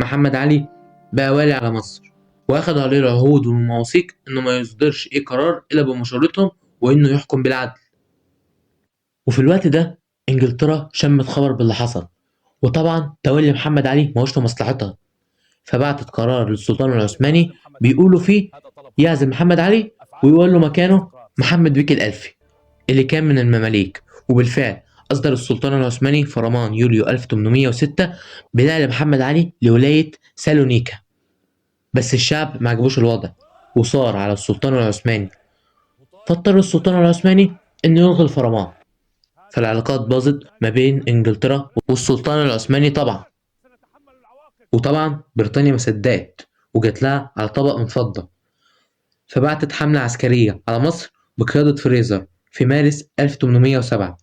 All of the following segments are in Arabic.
محمد علي بقى والي على مصر، واخد عليه العهود والمواثيق انه ما يصدرش اي قرار الا بمشورتهم وانه يحكم بالعدل. وفي الوقت ده انجلترا شمت خبر باللي حصل، وطبعا تولي محمد علي ما هوش في مصلحتها، فبعتت قرار للسلطان العثماني بيقولوا فيه يعزل محمد علي ويقول له مكانه محمد بيك الألفي اللي كان من المماليك. وبالفعل أصدر السلطان العثماني فرمان يوليو 1806 بنقل محمد علي لولاية سالونيكا. بس الشعب ما عجبوش الوضع وصار على السلطان العثماني، فاضطر السلطان العثماني إنه يلغي الفرمان. فالعلاقات باظت ما بين إنجلترا والسلطان العثماني طبعا. وطبعا بريطانيا ما صدقت وجات لها على طبق من فضة، فبعتت حملة عسكرية على مصر بقيادة فريزر في مارس 1807،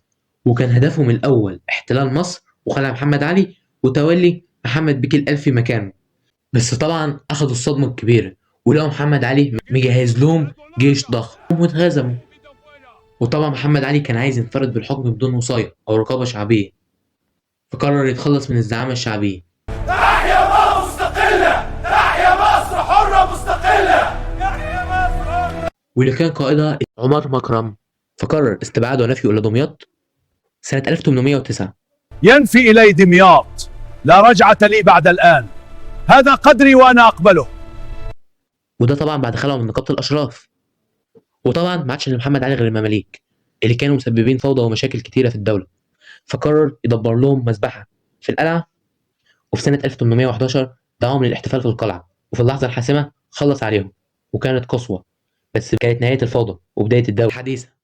وكان هدفهم الأول احتلال مصر وخلع محمد علي وتولي محمد بيك الألفي مكانه. بس طبعا أخدوا الصدمة الكبيرة ولقوا محمد علي مجهز لهم جيش ضخم واتهزموا. وطبعا محمد علي كان عايز ينفرد بالحكم بدون وصاية أو رقابة شعبية، فقرر يتخلص من الزعامة الشعبية. تحيا مصر مستقلة، تحيا مصر حرة مستقلة، تحيا مصر. واللي كان قائدها عمر مكرم، فقرر استبعاده ونفيه إلى دمياط سنة 1809. ينفي إلي دمياط، لا رجعة لي بعد الآن، هذا قدري وأنا أقبله. وده طبعا بعد خلعه من نقابة الأشراف. وطبعا ما عادش لمحمد علي غير المماليك اللي كانوا مسببين فوضى ومشاكل كتيرة في الدولة، فقرر يدبر لهم مذبحة في القلعة. وفي سنة 1811 دعاهم للاحتفال في القلعة، وفي اللحظة الحاسمة خلص عليهم، وكانت قسوة بس كانت نهاية الفوضى وبداية الدولة الحديثة.